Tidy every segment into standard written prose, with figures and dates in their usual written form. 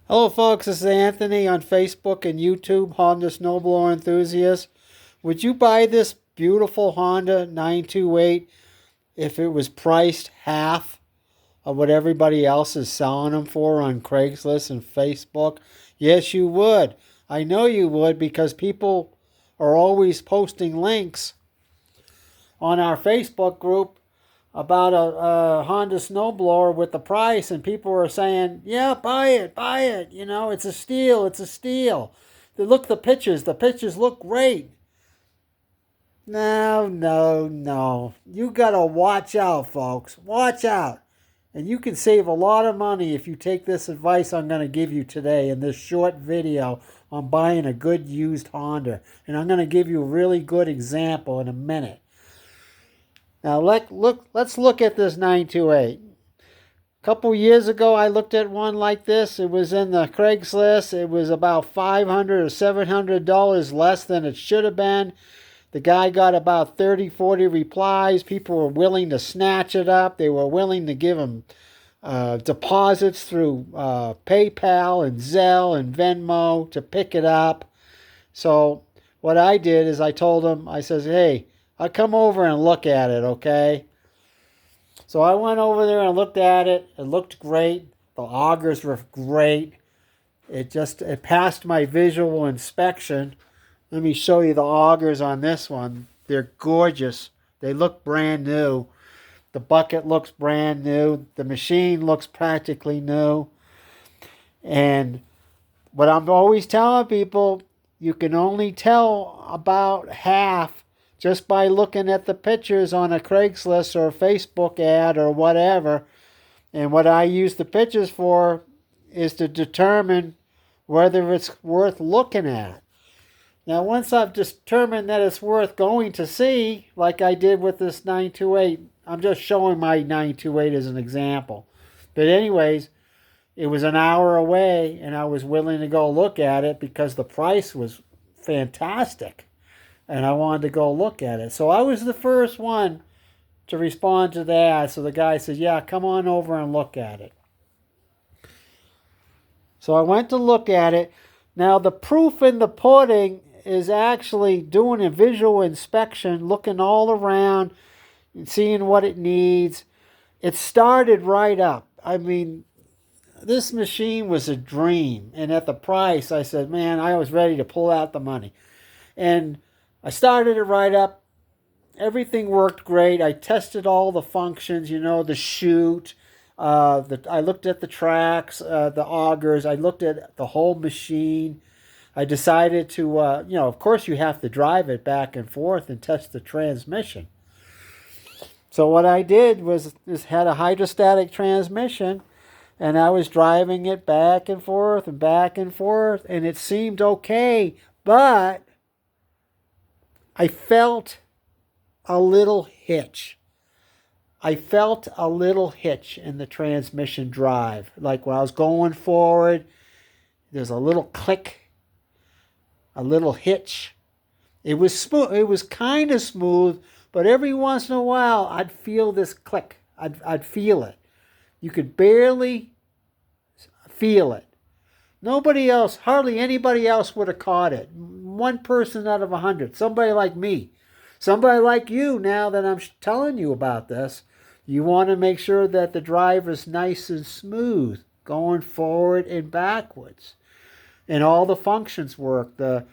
Hello folks, this is Anthony on Facebook and YouTube, Honda Snowblower Enthusiast. Would you buy this beautiful Honda 928 if it was priced half of what everybody else is selling them for on Craigslist and Facebook? Yes, you would. I know you would because people are always posting links on our Facebook group about a Honda snowblower with the price, and people were saying, yeah, buy it, buy it. You know, it's a steal, it's a steal. Look at the pictures look great. No, no, no. You got to watch out, folks. Watch out. And you can save a lot of money if you take this advice I'm going to give you today in this short video on buying a good used Honda. And I'm going to give you a really good example in a minute. Now let's look at this 928. A couple years ago, I looked at one like this. It was in the Craigslist. It was about $500 or $700 less than it should have been. The guy got about 30, 40 replies. People were willing to snatch it up. They were willing to give him deposits through PayPal and Zelle and Venmo to pick it up. So what I did is I told him, I says, hey, I'll come over and look at it, okay? So I went over there and looked at it. It looked great. The augers were great. It passed my visual inspection. Let me show you the augers on this one. They're gorgeous. They look brand new. The bucket looks brand new. The machine looks practically new. And what I'm always telling people, you can only tell about half just by looking at the pictures on a Craigslist or a Facebook ad or whatever. And what I use the pictures for is to determine whether it's worth looking at. Now, once I've determined that it's worth going to see, like I did with this 928, I'm just showing my 928 as an example. But anyways, it was an hour away, and I was willing to go look at it because the price was fantastic. And I wanted to go look at it. So I was the first one to respond to that. So the guy said, yeah, come on over and look at it. So I went to look at it. Now the proof in the pudding is actually doing a visual inspection, looking all around and seeing what it needs. It started right up. I mean, this machine was a dream. And at the price, I said, man, I was ready to pull out the money. And I started it right up. Everything worked great. I tested all the functions, you know, the chute. I looked at the tracks, the augers. I looked at the whole machine. I decided to, of course you have to drive it back and forth and test the transmission. So what I did was had a hydrostatic transmission, and I was driving it back and forth, and it seemed okay, but I felt a little hitch. I felt a little hitch in the transmission drive. Like when I was going forward, there's a little click, a little hitch. It was smooth. It was kind of smooth, but every once in a while, I'd feel this click. I'd feel it. You could barely feel it. Nobody else, hardly anybody else would have caught it. One person out of 100. Somebody like me. Somebody like you, now that I'm telling you about this. You want to make sure that the drive is nice and smooth, going forward and backwards. And all the functions work. The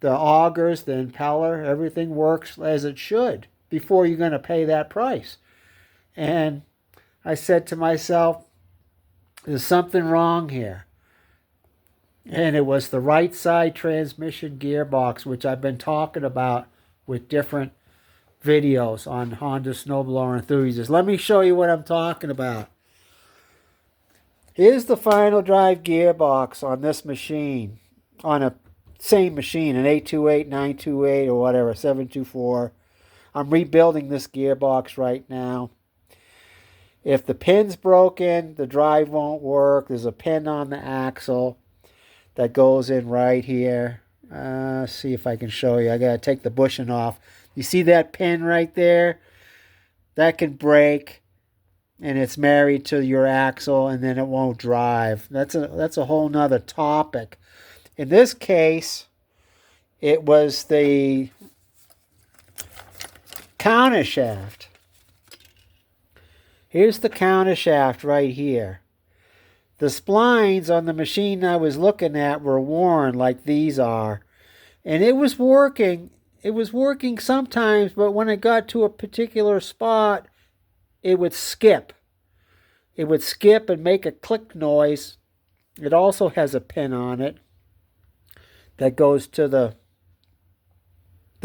augers, the impeller, everything works as it should before you're going to pay that price. And I said to myself, there's something wrong here. And it was the right side transmission gearbox, which I've been talking about with different videos on Honda Snowblower Enthusiast. Let me show you what I'm talking about. Here's the final drive gearbox on this machine, on a same machine, an 828, 928, or whatever, 724. I'm rebuilding this gearbox right now. If the pin's broken, the drive won't work. There's a pin on the axle that goes in right here. See if I can show you. I got to take the bushing off. You see that pin right there? That can break. and it's married to your axle, and then it won't drive. That's a whole nother topic. In this case, it was the countershaft. Here's the countershaft right here. The splines on the machine I was looking at were worn like these are. And it was working. It was working sometimes, but when it got to a particular spot, it would skip. It would skip and make a click noise. It also has a pin on it that goes to the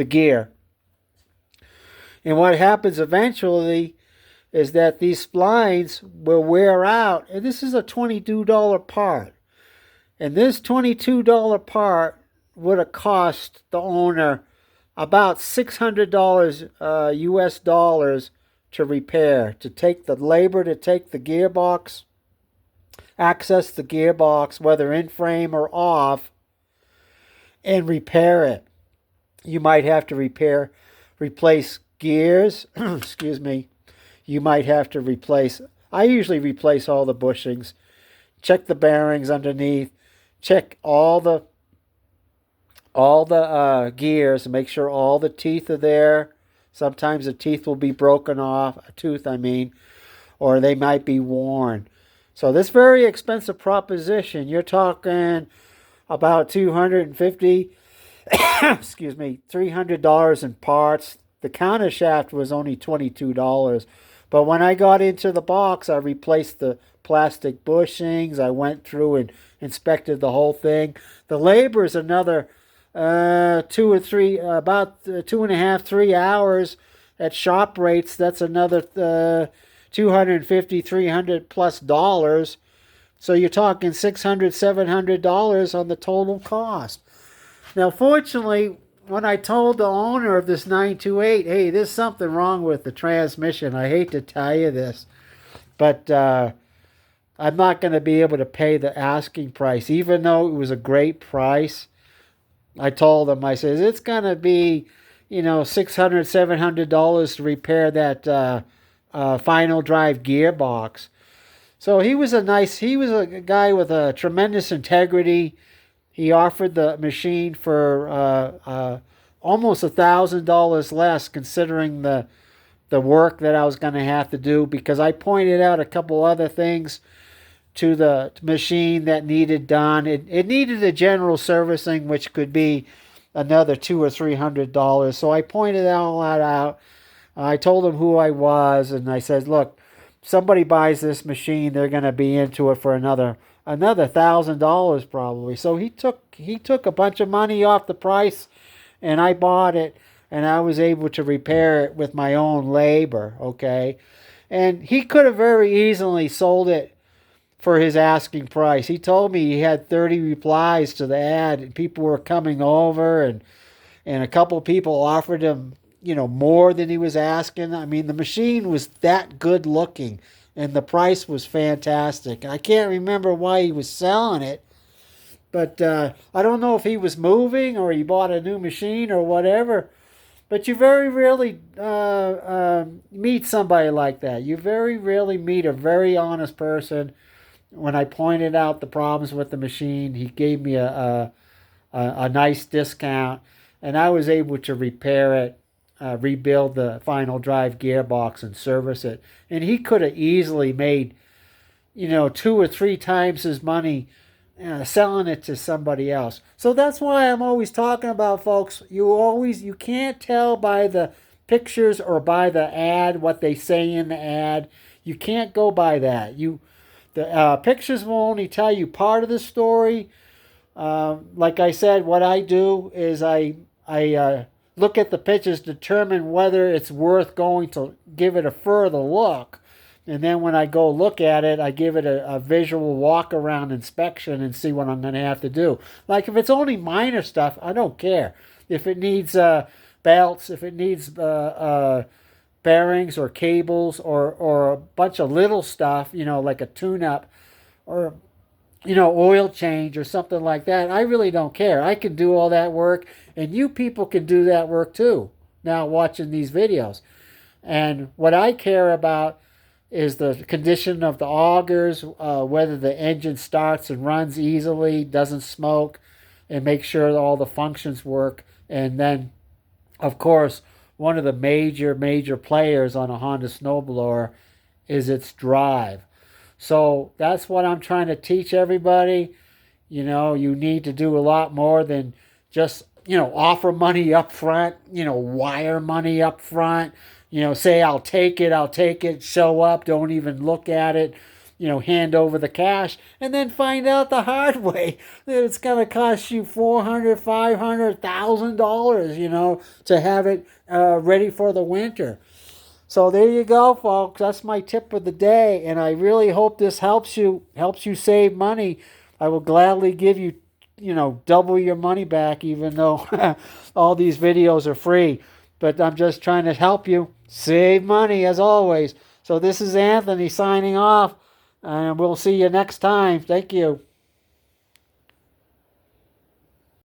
gear. And what happens eventually is that these splines will wear out. And this is a $22 part. And this $22 part would have cost the owner about $600 US dollars to repair, to take the labor to take the gearbox, access the gearbox, whether in frame or off, and repair it. You might have to replace gears, excuse me. You might have to replace, I usually replace all the bushings, check the bearings underneath, check all the gears and make sure all the teeth are there. Sometimes the teeth will be broken off, a tooth I mean, or they might be worn. So this very expensive proposition, you're talking about $250, excuse me, $300 in parts. The countershaft was only $22. But when I got into the box, I replaced the plastic bushings. I went through and inspected the whole thing. The labor is another about 2.5, 3 hours at shop rates. That's another $250, $300 plus dollars. So you're talking $600, $700 on the total cost. Now, fortunately, when I told the owner of this 928, hey, there's something wrong with the transmission. I hate to tell you this, but I'm not going to be able to pay the asking price, even though it was a great price. I told him, I says, it's going to be, $600, $700 to repair that final drive gearbox. So he was a guy with a tremendous integrity. He offered the machine for almost $1,000 less, considering the work that I was going to have to do, because I pointed out a couple other things to the machine that needed done. It needed a general servicing, which could be another $200 or $300. So I pointed all that out. I told him who I was, and I said, look, somebody buys this machine, they're going to be into it for another $1,000 probably. So he took a bunch of money off the price, and I bought it, and I was able to repair it with my own labor, okay? And he could have very easily sold it for his asking price. He told me he had 30 replies to the ad, and people were coming over, and a couple people offered him, more than he was asking. I mean, the machine was that good looking, and the price was fantastic. I can't remember why he was selling it, but I don't know if he was moving or he bought a new machine or whatever. But you very rarely meet somebody like that. You very rarely meet a very honest person. When I pointed out the problems with the machine, he gave me a nice discount, and I was able to repair it, rebuild the final drive gearbox, and service it. And he could have easily made, 2 or 3 times his money selling it to somebody else. So that's why I'm always talking about, folks, you can't tell by the pictures or by the ad what they say in the ad. You can't go by that. The pictures will only tell you part of the story. Like I said, what I do is I look at the pictures, determine whether it's worth going to give it a further look. And then when I go look at it, I give it a visual walk-around inspection and see what I'm going to have to do. Like if it's only minor stuff, I don't care. If it needs belts, if it needs bearings or cables or a bunch of little stuff, like a tune-up or, oil change or something like that, I really don't care. I can do all that work, and you people can do that work too now watching these videos. And what I care about is the condition of the augers, whether the engine starts and runs easily, doesn't smoke, and make sure that all the functions work. And then, of course, one of the major players on a Honda snowblower is its drive. So that's what I'm trying to teach everybody. You know, you need to do a lot more than just, offer money up front, wire money up front, say, I'll take it, show up, don't even look at it, hand over the cash, and then find out the hard way that it's going to cost you $400, $500,000, to have it ready for the winter. So there you go, folks. That's my tip of the day, and I really hope this helps you save money. I will gladly give you, double your money back, even though all these videos are free. But I'm just trying to help you save money, as always. So this is Anthony signing off, and we'll see you next time. Thank you.